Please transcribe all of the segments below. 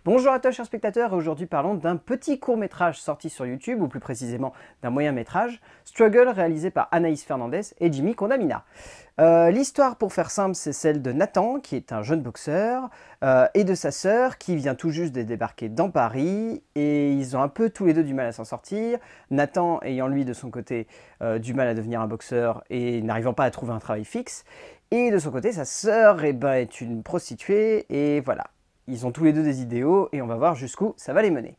Bonjour à toi chers spectateurs, et aujourd'hui parlons d'un petit court-métrage sorti sur YouTube, ou plus précisément d'un moyen-métrage, Struggle, réalisé par Anaïs Fernandez et Jimmy Condamina. L'histoire, pour faire simple, c'est celle de Nathan, qui est un jeune boxeur, et de sa sœur, qui vient tout juste de débarquer dans Paris, et ils ont un peu tous les deux du mal à s'en sortir, Nathan ayant lui de son côté du mal à devenir un boxeur et n'arrivant pas à trouver un travail fixe, et de son côté sa sœur est une prostituée, et voilà. Ils ont tous les deux des idéaux et on va voir jusqu'où ça va les mener.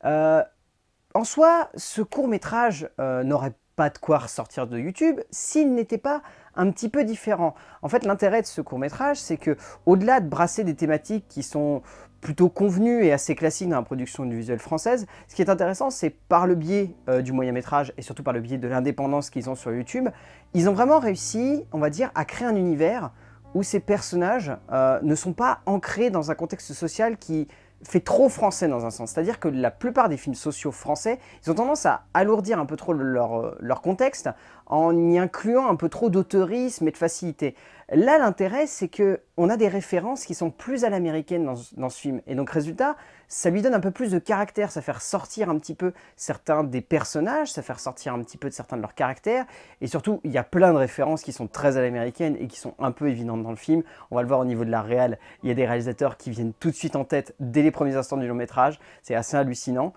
En soi, ce court-métrage n'aurait pas de quoi ressortir de YouTube s'il n'était pas un petit peu différent. En fait, l'intérêt de ce court-métrage, c'est que, au-delà de brasser des thématiques qui sont plutôt convenues et assez classiques dans la production du visuel française, ce qui est intéressant, c'est par le biais du moyen-métrage et surtout par le biais de l'indépendance qu'ils ont sur YouTube, ils ont vraiment réussi, on va dire, à créer un univers où ces personnages ne sont pas ancrés dans un contexte social qui fait trop français dans un sens. C'est-à-dire que la plupart des films sociaux français, ils ont tendance à alourdir un peu trop leur contexte en y incluant un peu trop d'autorisme et de facilité. Là, l'intérêt, c'est qu'on a des références qui sont plus à l'américaine dans ce film. Et donc, résultat, ça lui donne un peu plus de caractère, ça fait ressortir un petit peu certains des personnages, ça fait ressortir un petit peu de certains de leurs caractères. Et surtout, il y a plein de références qui sont très à l'américaine et qui sont un peu évidentes dans le film. On va le voir au niveau de la réal, il y a des réalisateurs qui viennent tout de suite en tête dès les premiers instants du long métrage. C'est assez hallucinant.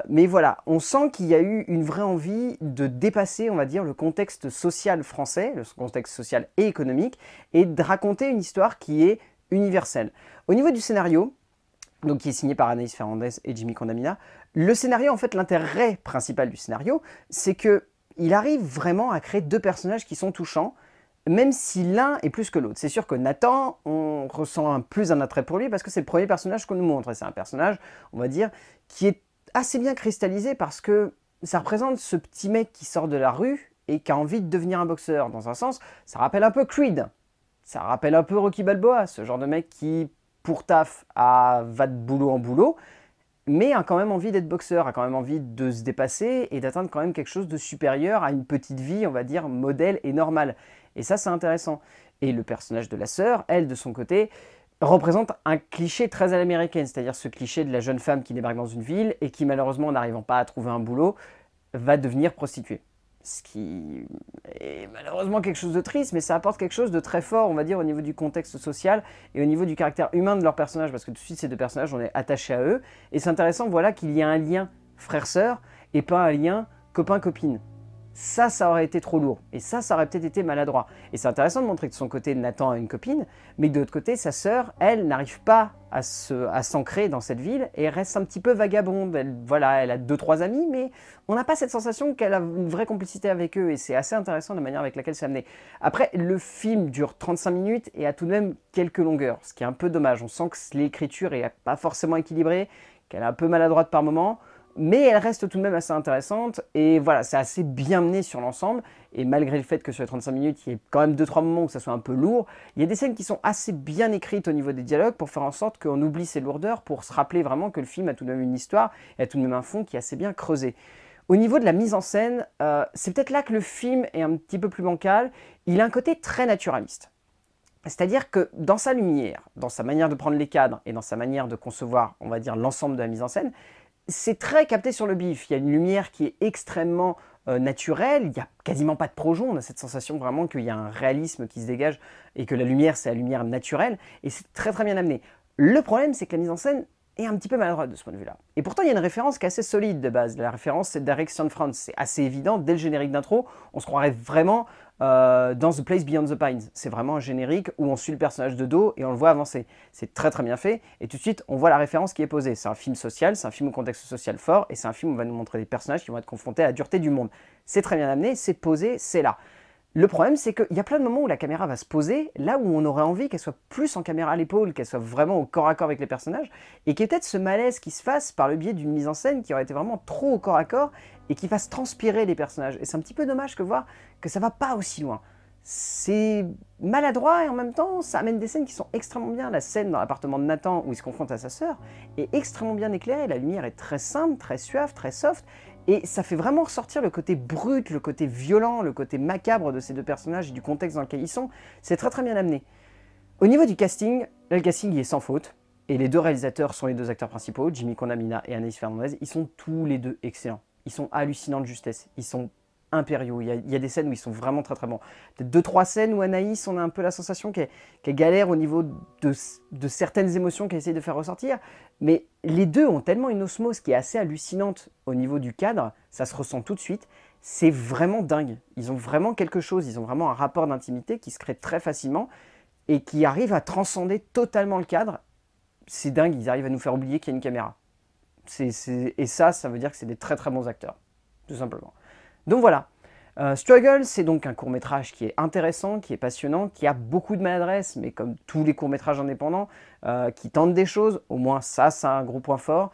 Mais voilà, on sent qu'il y a eu une vraie envie de dépasser, on va dire, le contexte social français, le contexte social et économique, et de raconter une histoire qui est universelle. Au niveau du scénario, donc qui est signé par Anaïs Fernandez et Jimmy Condamina, le scénario, en fait, l'intérêt principal du scénario, c'est qu'il arrive vraiment à créer deux personnages qui sont touchants, même si l'un est plus que l'autre. C'est sûr que Nathan, on ressent plus un attrait pour lui parce que c'est le premier personnage qu'on nous montre. Et c'est un personnage, on va dire, qui est assez bien cristallisé parce que ça représente ce petit mec qui sort de la rue et qui a envie de devenir un boxeur. Dans un sens, ça rappelle un peu Creed. Ça rappelle un peu Rocky Balboa, ce genre de mec qui, pour taf, va de boulot en boulot, mais a quand même envie d'être boxeur, a quand même envie de se dépasser et d'atteindre quand même quelque chose de supérieur à une petite vie, on va dire, modèle et normale. Et ça, c'est intéressant. Et le personnage de la sœur, elle, de son côté, représente un cliché très à l'américaine, c'est-à-dire ce cliché de la jeune femme qui débarque dans une ville et qui, malheureusement, n'arrivant pas à trouver un boulot, va devenir prostituée. Ce qui est malheureusement quelque chose de triste, mais ça apporte quelque chose de très fort, on va dire, au niveau du contexte social et au niveau du caractère humain de leurs personnages, parce que tout de suite, ces deux personnages, on est attachés à eux. Et c'est intéressant, voilà, qu'il y ait un lien frère-sœur et pas un lien copain-copine. Ça aurait été trop lourd. Et ça aurait peut-être été maladroit. Et c'est intéressant de montrer que de son côté, Nathan a une copine, mais que de l'autre côté, sa sœur, elle, n'arrive pas à s'ancrer dans cette ville et reste un petit peu vagabonde. Voilà, elle a 2-3 amis, mais on n'a pas cette sensation qu'elle a une vraie complicité avec eux. Et c'est assez intéressant la manière avec laquelle c'est amené. Après, le film dure 35 minutes et a tout de même quelques longueurs, ce qui est un peu dommage. On sent que l'écriture n'est pas forcément équilibrée, qu'elle est un peu maladroite par moments. Mais elle reste tout de même assez intéressante, et voilà, c'est assez bien mené sur l'ensemble, et malgré le fait que sur les 35 minutes, il y ait quand même 2-3 moments où ça soit un peu lourd, il y a des scènes qui sont assez bien écrites au niveau des dialogues pour faire en sorte qu'on oublie ces lourdeurs, pour se rappeler vraiment que le film a tout de même une histoire, et a tout de même un fond qui est assez bien creusé. Au niveau de la mise en scène, c'est peut-être là que le film est un petit peu plus bancal, il a un côté très naturaliste. C'est-à-dire que dans sa lumière, dans sa manière de prendre les cadres, et dans sa manière de concevoir, on va dire, l'ensemble de la mise en scène, c'est très capté sur le bif. Il y a une lumière qui est extrêmement naturelle, il n'y a quasiment pas de projon, on a cette sensation vraiment qu'il y a un réalisme qui se dégage et que la lumière, c'est la lumière naturelle, et c'est très très bien amené. Le problème, c'est que la mise en scène est un petit peu maladroite de ce point de vue-là. Et pourtant, il y a une référence qui est assez solide de base. La référence, c'est Direction France. C'est assez évident, dès le générique d'intro, on se croirait vraiment dans The Place Beyond the Pines. C'est vraiment un générique où on suit le personnage de dos et on le voit avancer. C'est très très bien fait, et tout de suite, on voit la référence qui est posée. C'est un film social, c'est un film au contexte social fort, et c'est un film où on va nous montrer des personnages qui vont être confrontés à la dureté du monde. C'est très bien amené, c'est posé, c'est là. Le problème, c'est qu'il y a plein de moments où la caméra va se poser, là où on aurait envie qu'elle soit plus en caméra à l'épaule, qu'elle soit vraiment au corps à corps avec les personnages, et qu'il y ait peut-être ce malaise qui se fasse par le biais d'une mise en scène qui aurait été vraiment trop au corps à corps, et qui fasse transpirer les personnages. Et c'est un petit peu dommage de voir que ça va pas aussi loin. C'est maladroit et en même temps, ça amène des scènes qui sont extrêmement bien. La scène dans l'appartement de Nathan où il se confronte à sa sœur est extrêmement bien éclairée, la lumière est très simple, très suave, très soft, et ça fait vraiment ressortir le côté brut, le côté violent, le côté macabre de ces deux personnages et du contexte dans lequel ils sont. C'est très très bien amené. Au niveau du casting, le casting il est sans faute. Et les deux réalisateurs sont les deux acteurs principaux, Jimmy Condamina et Anaïs Fernandez. Ils sont tous les deux excellents. Ils sont hallucinants de justesse. Ils sont impériaux. Il y a des scènes où ils sont vraiment très très bons. Peut-être 2-3 scènes où Anaïs, on a un peu la sensation qu'elle galère au niveau de certaines émotions qu'elle essaye de faire ressortir. Mais les deux ont tellement une osmose qui est assez hallucinante au niveau du cadre. Ça se ressent tout de suite. C'est vraiment dingue. Ils ont vraiment quelque chose. Ils ont vraiment un rapport d'intimité qui se crée très facilement et qui arrive à transcender totalement le cadre. C'est dingue, ils arrivent à nous faire oublier qu'il y a une caméra. Et ça veut dire que c'est des très très bons acteurs, tout simplement. Donc voilà, Struggle, c'est donc un court-métrage qui est intéressant, qui est passionnant, qui a beaucoup de maladresse, mais comme tous les courts-métrages indépendants, qui tentent des choses, au moins ça, c'est un gros point fort.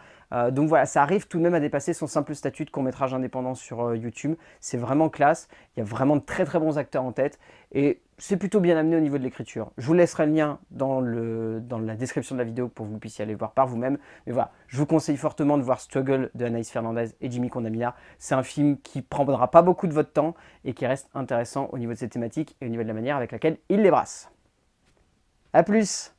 Donc voilà, ça arrive tout de même à dépasser son simple statut de court-métrage indépendant sur YouTube. C'est vraiment classe, il y a vraiment de très très bons acteurs en tête, et c'est plutôt bien amené au niveau de l'écriture. Je vous laisserai le lien dans la description de la vidéo pour que vous puissiez aller voir par vous-même. Mais voilà, je vous conseille fortement de voir Struggle de Anaïs Fernandez et Jimmy Condamina. C'est un film qui ne prendra pas beaucoup de votre temps et qui reste intéressant au niveau de ses thématiques et au niveau de la manière avec laquelle il les brasse. A plus!